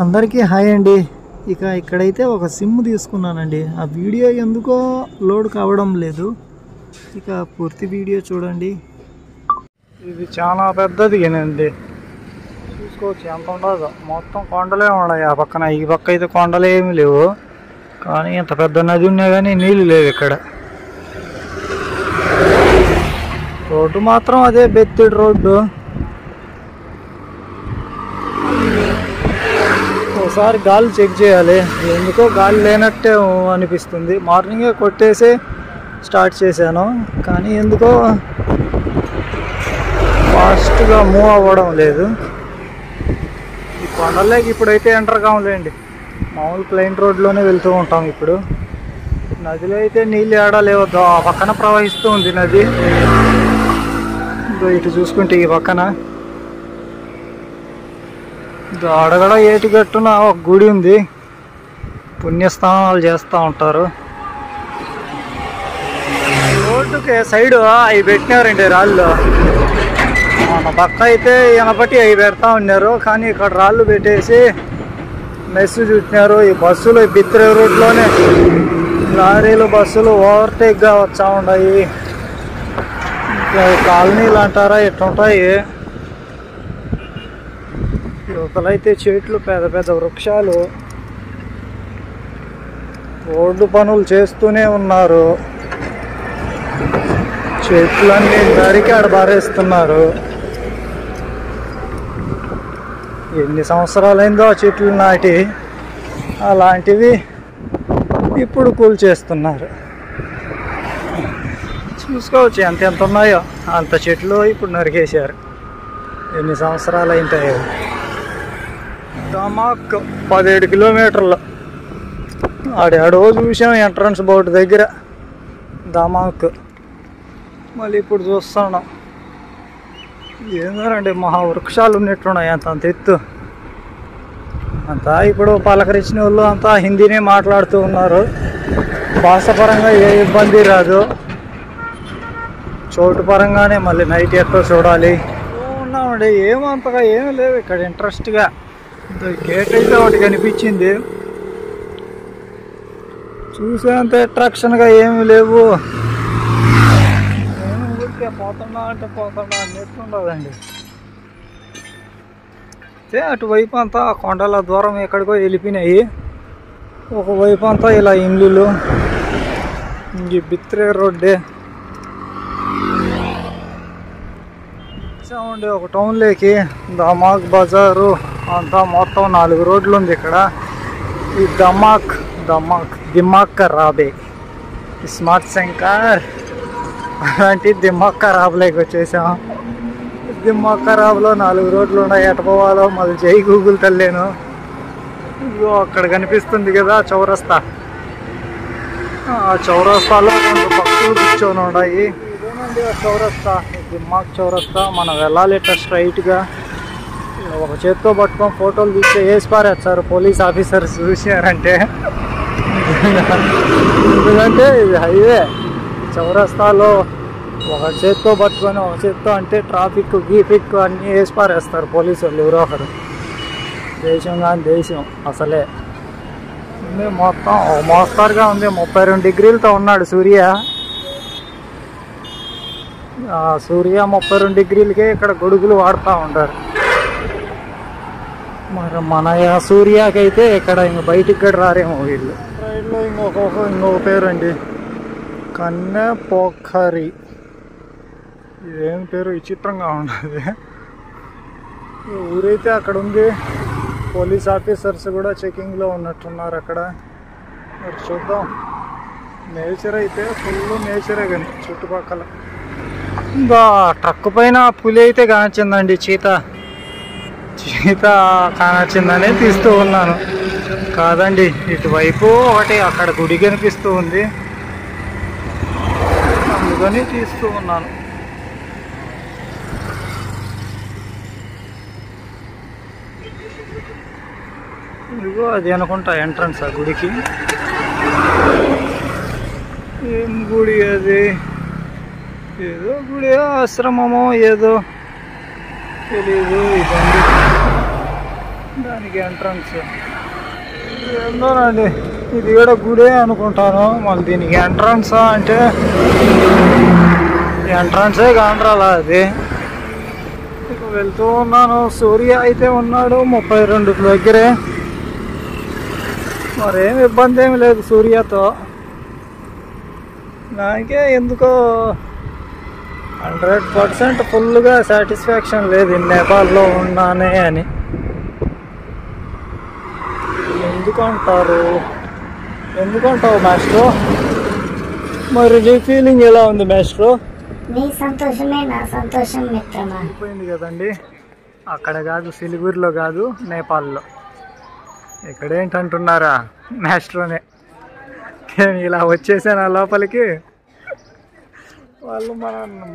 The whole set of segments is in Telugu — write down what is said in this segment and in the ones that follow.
అందరికీ హాయ్ అండి. ఇక ఇక్కడైతే ఒక సిమ్ తీసుకున్నానండి. ఆ వీడియో ఎందుకో లోడ్ కావడం లేదు. ఇక పూర్తి వీడియో చూడండి. ఇది చాలా పెద్దదిగానండి, చూసుకోవచ్చు ఎంత ఉండదు. మొత్తం కొండలే ఉన్నాయి ఆ పక్కన, ఈ పక్క అయితే కొండలే ఏమి లేవు. కానీ ఇంత పెద్ద నది ఉన్నా కానీ నీళ్ళు లేవు ఇక్కడ. రోడ్డు మాత్రం అదే బెత్తిడి రోడ్డు. ఒకసారి గాలి చెక్ చేయాలి, ఎందుకో గాలి లేనట్టే అనిపిస్తుంది. మార్నింగే కొట్టేసి స్టార్ట్ చేశాను, కానీ ఎందుకో ఫాస్ట్గా మూవ్ అవ్వడం లేదు. ఈ కొండలకి ఇప్పుడైతే ఎంటర్ కావులేండి, మామూలు ప్లెయిన్ రోడ్లోనే వెళ్తూ ఉంటాం. ఇప్పుడు నదిలో అయితే నీళ్ళు ఏడలేవు, ఆ పక్కన ప్రవహిస్తూ ఉంది నది. ఇటు చూసుకుంటే ఈ పక్కన అడగడ ఏటిగట్టున ఒక గుడి ఉంది, పుణ్యస్నానాలు చేస్తూ ఉంటారు. రోడ్డుకి సైడ్ అవి పెట్టినారండి రాళ్ళు. మన పక్క అయితే ఎనపటి అవి పెడతా ఉన్నారు, కానీ ఇక్కడ రాళ్ళు పెట్టేసి మెస్సు చుట్టినారు. ఈ బస్సులు బిత్రే రోడ్లోనే లారీలు బస్సులు ఓవర్టేక్గా వచ్చా ఉన్నాయి. కాలనీలు అంటారా ఇట్లుంటాయి. యువతలైతే చెట్లు, పెద్ద పెద్ద వృక్షాలు. రోడ్డు పనులు చేస్తూనే ఉన్నారు, చెట్లన్నీ నరికి ఆడబారేస్తున్నారు. ఎన్ని సంవత్సరాలైందో ఆ చెట్లు నాటి, అలాంటివి ఇప్పుడు కూల్చేస్తున్నారు. చూసుకోవచ్చు ఎంత ఉన్నాయో అంత చెట్లు ఇప్పుడు నరికేశారు. ఎన్ని సంవత్సరాలు అయింటాయో. దమాక్ 17 కిలోమీటర్లు ఆడో చూసాం ఎంట్రన్స్ బోర్డు దగ్గర దమాక్. మళ్ళీ ఇప్పుడు చూస్తున్నాం ఏందండి మహా వృక్షాలు ఉన్నట్టున్నాయి అంత ఎత్తు. అంతా ఇప్పుడు పలకరించిన వాళ్ళు అంతా హిందీనే మాట్లాడుతూ ఉన్నారు. భాషపరంగా ఏ ఇబ్బంది రాదు, చోటు పరంగానే మళ్ళీ నైట్ ఎక్కడో చూడాలి. ఉన్నామండి, ఏమంతగా ఏమి లేవు ఇక్కడ ఇంట్రెస్ట్గా. గేట్ అయితే ఒకటి కనిపించింది, చూసేంత అట్రాక్షన్గా ఏమి లేవు. నేను ఊరికే పోతున్నా అంటే పోతున్నా అన్నట్టు ఉండదండి. అయితే అటువైపు అంతా కొండల దూరం ఎక్కడికో వెళ్ళిపోయినాయి. ఒకవైపు అంతా ఇలా ఇండ్లు, ఇంక బిత్రే రోడ్డే. ఉండే ఒక టౌన్లోకి దమాక్ బజారు అంతా మొత్తం 4 రోడ్లు ఉంది ఇక్కడ. ఈ దిమాక్ ఖరాబే స్మార్ట్ శంకర్ అలాంటి దిమాక్ ఖరాబ్లోకి వచ్చేసాం. దిమాక్ ఖరాబ్లో 4 రోడ్లు ఉన్నాయి, ఎట పోవాలో మళ్ళీ జై గూగుల్ తల్లేను. ఇగో అక్కడ కనిపిస్తుంది కదా చౌరస్తా, ఆ చౌరస్తాలో 2 పక్షులు కూర్చొని ఉన్నాయి. ఇదేనండి ఆ చౌరస్తా, దిమాక్ చౌరస్తా. మనం వెళ్ళాలి ఇట్లా స్ట్రైట్గా. ఒక చేత్తో పట్టుకొని ఫోటోలు తీస్తే వేసి పారేస్తారు పోలీస్ ఆఫీసర్స్ చూసారంటే. ఎందుకంటే ఇది హైవే, చౌరస్తాలో ఒక చేత్తో పట్టుకొని ఒక చేత్తో అంటే ట్రాఫిక్ గీఫిక్ అన్నీ వేసి పారేస్తారు పోలీసు వాళ్ళు ఎవరో ఒకరు. దేశం కానీ దేశం అసలే ఉంది. మొత్తం మోస్తారుగా ఉంది. 32 డిగ్రీలతో ఉన్నాడు సూర్య. 32 డిగ్రీలకే ఇక్కడ గొడుగులు వాడుతూ ఉంటారు. మరి మన సూర్యకైతే ఇక్కడ ఇంక బయటికి కూడా రారేమో వీళ్ళు. రైల్లో ఇంకొక పేరు అండి, కన్నె పోఖరి. ఇదేం పేరు విచిత్రంగా ఉంటుంది. ఊరైతే అక్కడ ఉంది, పోలీస్ ఆఫీసర్స్ కూడా చెకింగ్లో ఉన్నట్టున్నారు అక్కడ. మరి చూద్దాం. నేచర్ అయితే ఫుల్ నేచరే, కానీ చుట్టుపక్కల ఇంకా ట్రక్ పైన పులి అయితే కానొచ్చిందండి, చీత కానొచ్చిందని తీస్తూ ఉన్నాను. కాదండి, ఇటువైపు ఒకటి అక్కడ గుడి కనిపిస్తూ ఉంది, అందుకని తీస్తూ ఉన్నాను. ఇదిగో అది అనుకుంటా ఎంట్రన్స్ ఆ గుడికి. ఏం గుడి అది? ఏదో గుడి, ఆశ్రమమో ఏదో తెలీదు. ఇదండి ప్రదేశానికి ఎంట్రన్స్ ఏందోనండి, ఇది కూడా గుడే అనుకుంటాను. మళ్ళీ దీనికి ఎంట్రన్స్ అంటే ఎంట్రన్సే కానరాలా అది. ఇక వెళ్తూ ఉన్నాను. సూర్య అయితే ఉన్నాడు 32 దగ్గరే. మరేం ఇబ్బంది ఏమి లేదు సూర్యతో. నాకే ఎందుకో 100% ఫుల్గా సాటిస్ఫాక్షన్ లేదు నేపాల్లో ఉన్నానే అని. ఎందుకంటావు మాస్ట్రో? మరి నీ ఫీలింగ్ ఎలా ఉంది మాస్ట్రో? నీ సంతోషమే నా సంతోషం మిత్రమా. అయిపోయింది కదండి. అక్కడ కాదు, సిలిగురిలో కాదు, నేపాల్లో. ఇక్కడేంటంటున్నారా, మాస్ట్రోనే. నేను ఇలా వచ్చేసాను లోపలికి. వాళ్ళు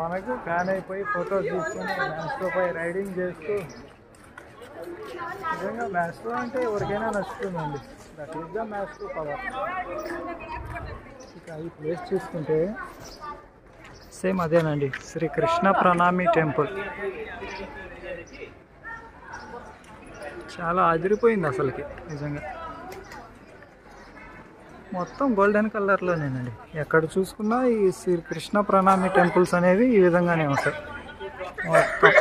మనకు ఫ్యాన్ అయిపోయి ఫోటోస్ తీసుకొని మాస్ట్రోపై రైడింగ్ చేస్తూ. నిజంగా మాస్ట్రో అంటే ఎవరికైనా నచ్చుతుందండి. That is the Maestro power. ఇక ఈ ప్లేస్ చూసుకుంటే సేమ్ అదేనండి, శ్రీ కృష్ణ ప్రణామి టెంపుల్. చాలా అదిరిపోయింది అసలుకి నిజంగా. మొత్తం గోల్డెన్ కలర్లోనేనండి. ఎక్కడ చూసుకున్నా ఈ శ్రీ కృష్ణ ప్రణామి టెంపుల్స్ అనేవి ఈ విధంగానే ఉంటాయి మొత్తం.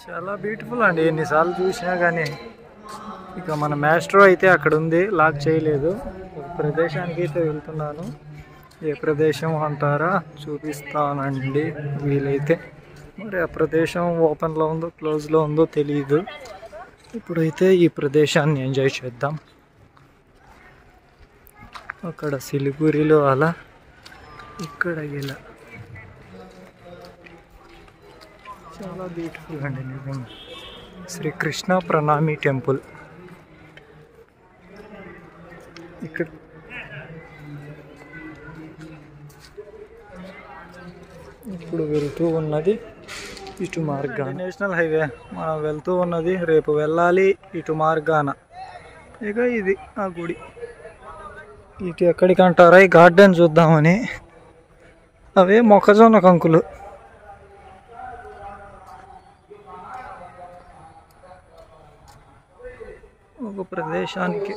చాలా బ్యూటిఫుల్ అండి. ఎన్నిసార్లు చూసినా కానీ. ఇక మన మాస్ట్రో అయితే అక్కడ ఉంది, లాక్ చేయలేదు. ఒక ప్రదేశానికి అయితే వెళ్తున్నాను. ఏ ప్రదేశం అంటారా, చూపిస్తానండి వీలైతే. మరి ఆ ప్రదేశం ఓపెన్లో ఉందో క్లోజ్లో ఉందో తెలియదు. ఇప్పుడైతే ఈ ప్రదేశాన్ని ఎంజాయ్ చేద్దాం. అక్కడ సిలిగురిలో అలా, ఇక్కడ ఇలా. చాలా బ్యూటిఫుల్ అండి నిజంగా. శ్రీ కృష్ణ ప్రణామి టెంపుల్ ఇక్కడ. ఇప్పుడు వెళ్తూ ఉన్నది ఇటు మార్గాన, నేషనల్ హైవే. మనం వెళ్తూ ఉన్నది, రేపు వెళ్ళాలి ఇటు మార్గాన. ఇక ఇది ఆ గుడి. ఇటు ఎక్కడికి అంటారా, ఈ గార్డెన్ చూద్దామని. అవే మొక్కజొన్న కంకులు. ఒక ప్రదేశానికి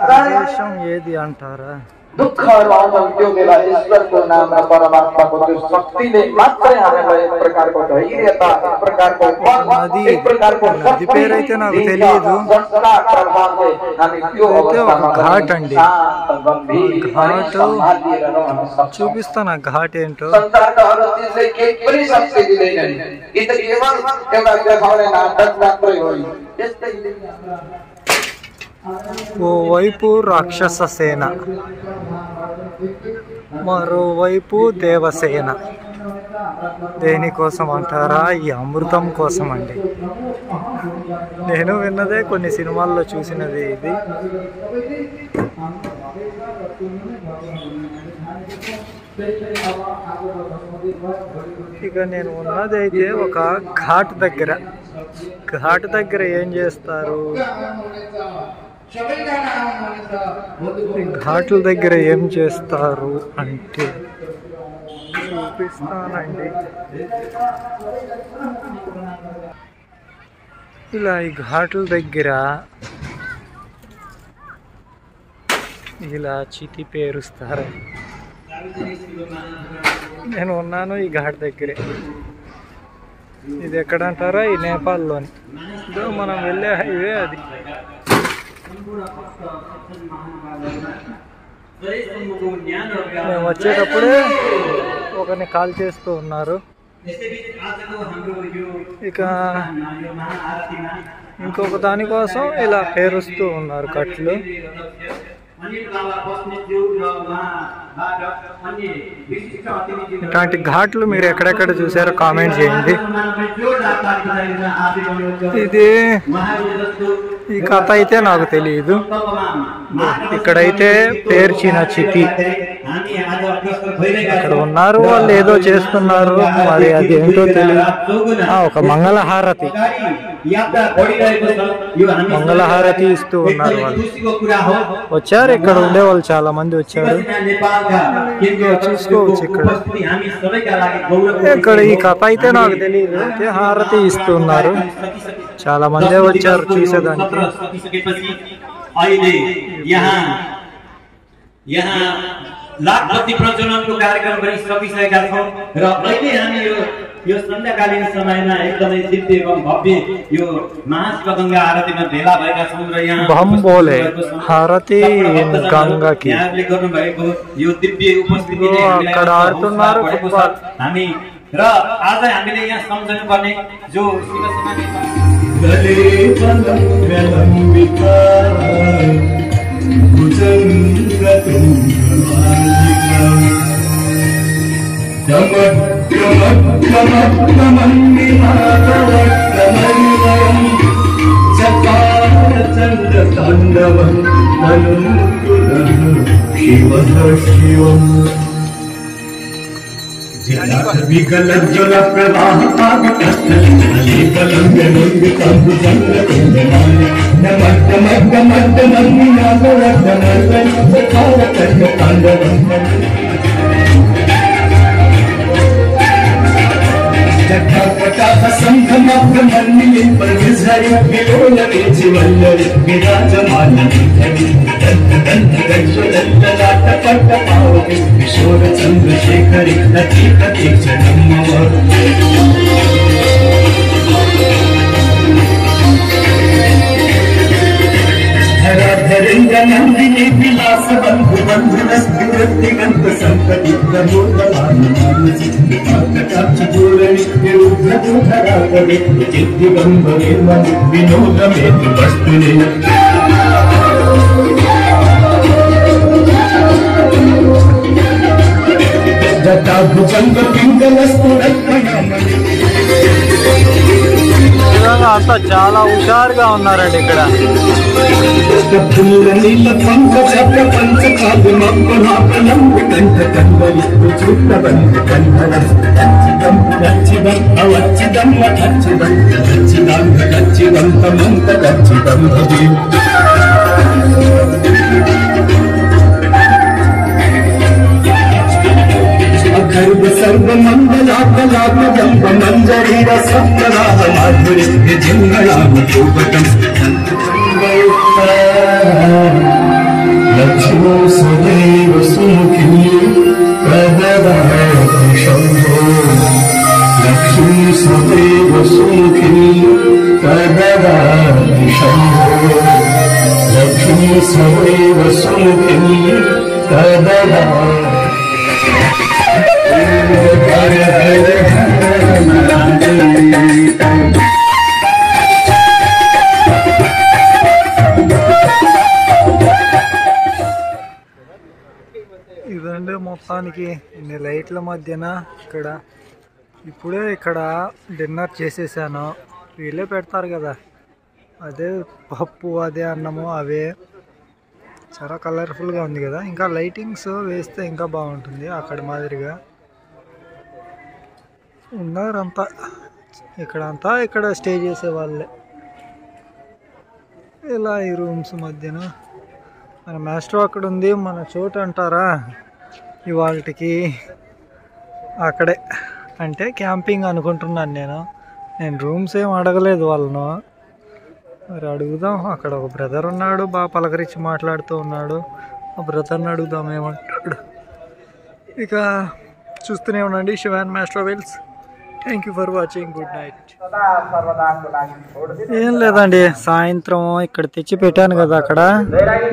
ప్రదేశం ఏది అంటారా, दुख और आनंद जो मिला ईश्वर को नाम है, परमात्मा को जो शक्ति ने मात्र हमें एक प्रकार को धैर्यता, एक प्रकार को नदी, एक प्रकार को नदी పేరు అయితే నాకు తెలియదు. ఘాట్ అండి, ఘాట్ చూపిస్తాను. ఘాట్ ఏంటో ఓవైపు రాక్షస సేన, మరోవైపు దేవసేన. దేనికోసం అంటారా, ఈ అమృతం కోసం అండి. నేను విన్నదే, కొన్ని సినిమాల్లో చూసినది ఇది. ఇక నేను ఉన్నది అయితే ఒక ఘాట్ దగ్గర. ఘాట్ దగ్గర ఏం చేస్తారు, ఘాట్ల దగ్గర ఏం చేస్తారు అంటే చూపిస్తానండి. ఇలా ఈ ఘాట్ల దగ్గర ఇలా చితి పేరుస్తారు. నేను ఉన్నాను ఈ ఘాట్ దగ్గరే. ఇది ఎక్కడంటారా, ఈ నేపాల్లోని. ఇదో మనం వెళ్ళే హైవే అది. మేము వచ్చేటప్పుడే ఒకరిని కాల్ చేస్తూ ఉన్నారు. ఇక ఇంకొక దానికోసం ఇలా పేరుస్తూ ఉన్నారు కట్లు. ఇట్లాంటి ఘాట్లు మీరు ఎక్కడెక్కడ చూసారో కామెంట్ చేయండి. ఇది ఈ కథ అయితే నాకు తెలియదు. ఇక్కడైతే పేర్చిన చితి ఇక్కడ ఉన్నారు వాళ్ళు ఏదో చేస్తున్నారు మరి అది ఏంటో తెలియదు. ఒక మంగళహారతి మంగళహారతి ఇస్తూ ఉన్నారు వాళ్ళు. వచ్చారు ఇక్కడ ఉండే వాళ్ళు చాలా మంది వచ్చారు. చూసుకోవచ్చు ఇక్కడ ఈ కథ అయితే నాకు తెలియదు. అయితే హారతి ఇస్తున్నారు, చాలా మందే వచ్చారు చూసేదానికి. लाखपति प्रज्वलनको कार्यक्रम गरिसकिसकेका छौं र अहिले हामी यो सन्ध्याकालीन समयमा एकदमै दिव्य एवं भव्य यो महाशिव गंगा आरतीमा भेला भएका छौं र यहाँ बम बोले आरती गंगा की यहाँले गर्नु भएको यो दिव्य उपस्थितिले हामी र आज हामीले यहाँ सम्झनु पर्ने जो शिवसेना विकलज्वल प्रवाह किशोर चंद्रशेखरी धरेन्द्र नंदिनी विलास बंधु बंधुरस विवृत्तिगंत संपत्ति चित्तिगंबरे विनोदमे वस्तुनि जटाभुजंग అంతా చాలా హుషారుగా ఉన్నారండి ఇక్కడ. నీల పంకజ ప్రపంచ కావ్యమప్పనాపలం కంఠ కంబలి చుట్టబంధ కంఠనం ఖచ్చితం అవచ్చితం ఖచ్చితం ఖచ్చితాంగ ఖచ్చితంతమంత ఖచ్చితం భజే गर्भ सर्व मंगलाकलाप जंब मंजरी रसप्राह माधुर्य जिंगलाम चौपटम लक्ष्मो सदैव सुमुखी प्रददाति शंभो लक्ष्मी सदैव सुमुखी प्रददाति शंभो लक्ष्मी सदैव सुमुखी प्रददाति ఇదండి మొత్తానికి ఇన్ని లైట్ల మధ్యన ఇక్కడ ఇప్పుడే ఇక్కడ డిన్నర్ చేసేసాను. వీళ్ళే పెడతారు కదా, అదే పప్పు అదే అన్నము అవే. చాలా కలర్ఫుల్గా ఉంది కదా. ఇంకా లైటింగ్స్ వేస్తే ఇంకా బాగుంటుంది అక్కడ మాదిరిగా. ఉన్నారంతా ఇక్కడంతా ఇక్కడ స్టే చేసే వాళ్ళే. ఇలా ఈ రూమ్స్ మధ్యన మన మాస్టర్ అక్కడ ఉంది. మన చోటు అంటారా ఇవాళకి అక్కడే, అంటే క్యాంపింగ్ అనుకుంటున్నాను నేను రూమ్స్ ఏం అడగలేదు వాళ్ళను. మరి అడుగుదాం. అక్కడ ఒక బ్రదర్ ఉన్నాడు, బాగా పలకరించి మాట్లాడుతూ ఉన్నాడు. ఆ బ్రదర్ని అడుగుదాం ఏమంటాడు. ఇక చూస్తూనే ఉండండి Shivan master wheels. Thank you for watching. Good night. ఏం లేదండి, సాయంత్రం ఇక్కడ తెచ్చి పెట్టాను కదా అక్కడ,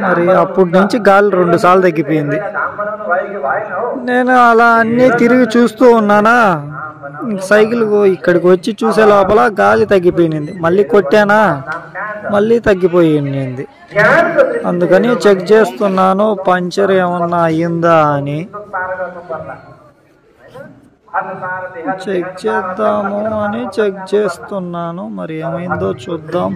మరి అప్పటి నుంచి గాలి 2 సార్లు తగ్గిపోయింది. నేను అలా అన్నీ తిరిగి చూస్తూ ఉన్నానా, సైకిల్ ఇక్కడికి వచ్చి చూసే లోపల గాలి తగ్గిపోయింది. మళ్ళీ కొట్టానా, మళ్ళీ తగ్గిపోయింది. అందుకని చెక్ చేస్తున్నాను పంచర్ ఏమన్నా అయ్యిందా అని. చెక్ చేద్దాము అని చెక్ చేస్తున్నాను, మరి ఏమైందో చూద్దాం.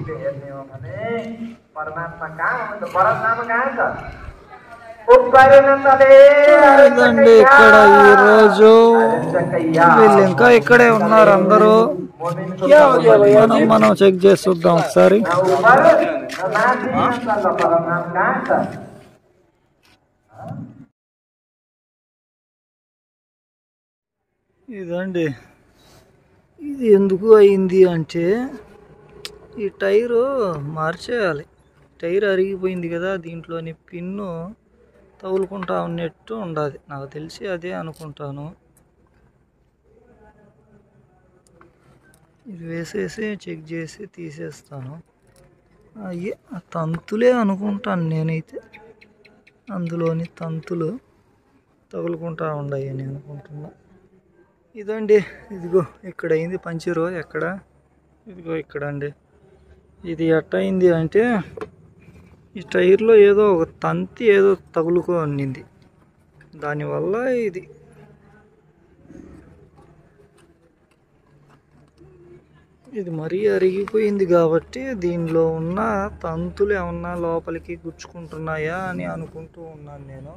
ఇదండి ఇక్కడ ఈరోజు వీళ్ళు ఇంకా ఇక్కడే ఉన్నారు అందరూ. మనం చెక్ చేసి చూద్దాం ఒకసారి. ఇదండి ఇది ఎందుకు అయింది అంటే ఈ టైరు మార్చేయాలి. టైర్ అరిగిపోయింది కదా, దీంట్లోని పిన్ను తగులుకుంటా ఉన్నట్టు ఉండాలి. నాకు తెలిసి అదే అనుకుంటాను. ఇది వేసేసి చెక్ చేసి తీసేస్తాను. అయ్యే తంతులే అనుకుంటాను నేనైతే. అందులోని తంతులు తగులుకుంటా ఉన్నాయి అని అనుకుంటున్నా. ఇదండి ఇదిగో ఇక్కడ అయింది పంచరు. ఎక్కడ? ఇదిగో ఇక్కడ అండి. ఇది ఎట్ట అయింది అంటే ఈ టైర్లో ఏదో ఒక తంతి ఏదో తగులుకో ఉన్నింది. దానివల్ల ఇది మరీ అరిగిపోయింది కాబట్టి దీనిలో ఉన్న తంతులు ఏమన్నా లోపలికి గుచ్చుకుంటున్నాయా అని అనుకుంటూ ఉన్నాను నేను.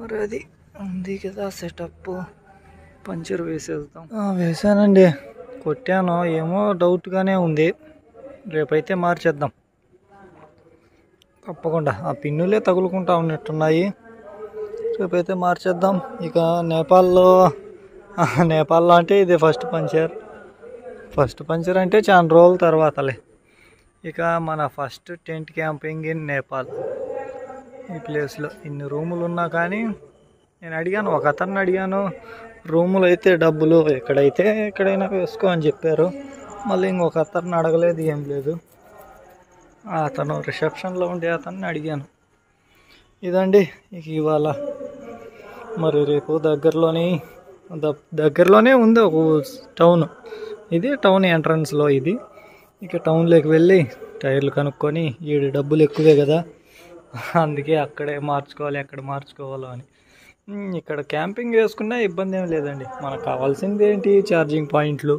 మరి అది ఉంది కదా సెటప్. పంచర్ వేసేద్దాం. వేసానండి, కొట్టాను. ఏమో డౌట్గానే ఉంది. రేపైతే మార్చేద్దాం తప్పకుండా. ఆ పిన్నులే తగులుకుంటా ఉన్నట్టున్నాయి. రేపైతే మార్చేద్దాం. ఇక నేపాల్లో అంటే ఇది ఫస్ట్ పంచర్ అంటే చాలా రోజుల తర్వాతలే. ఇక మన first tent camping in Nepal. ఈ ప్లేస్లో ఇన్ని రూములు ఉన్నా కానీ నేను అడిగాను, ఒక అతన్ని అడిగాను, రూములు అయితే డబ్బులు ఎక్కడైనా వేసుకో అని చెప్పారు. మళ్ళీ ఇంకొక అతన్ని అడగలేదు, ఏం లేదు. అతను రిసెప్షన్లో ఉండే అతన్ని అడిగాను. ఇదండి ఇక ఇవాళ. మరి రేపు దగ్గరలోనే ఉంది ఒక టౌన్. ఇది టౌన్ ఎంట్రన్స్లో ఇది. ఇక టౌన్లోకి వెళ్ళి టైర్లు కనుక్కొని, ఈ డబ్బులు ఎక్కువే కదా, అందుకే అక్కడే మార్చుకోవాలి, ఎక్కడ మార్చుకోవాలో అని. ఇక్కడ క్యాంపింగ్ వేసుకున్నా ఇబ్బంది ఏం లేదండి. మనకు కావాల్సింది ఏంటి? ఛార్జింగ్ పాయింట్లు,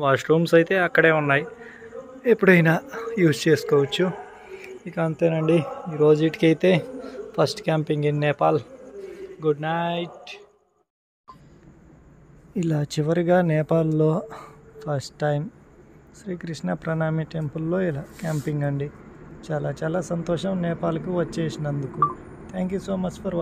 వాష్రూమ్స్ అయితే అక్కడే ఉన్నాయి, ఎప్పుడైనా యూజ్ చేసుకోవచ్చు. ఇక అంతేనండి ఈ రోజుటికైతే. First camping in Nepal. Good night. ఇలా చివరిగా నేపాల్లో ఫస్ట్ టైం శ్రీకృష్ణ ప్రణామి టెంపుల్లో ఇలా క్యాంపింగ్ అండి. చాలా చాలా సంతోషం నేపాల్కి వచ్చేసినందుకు. Thank you so much for watching.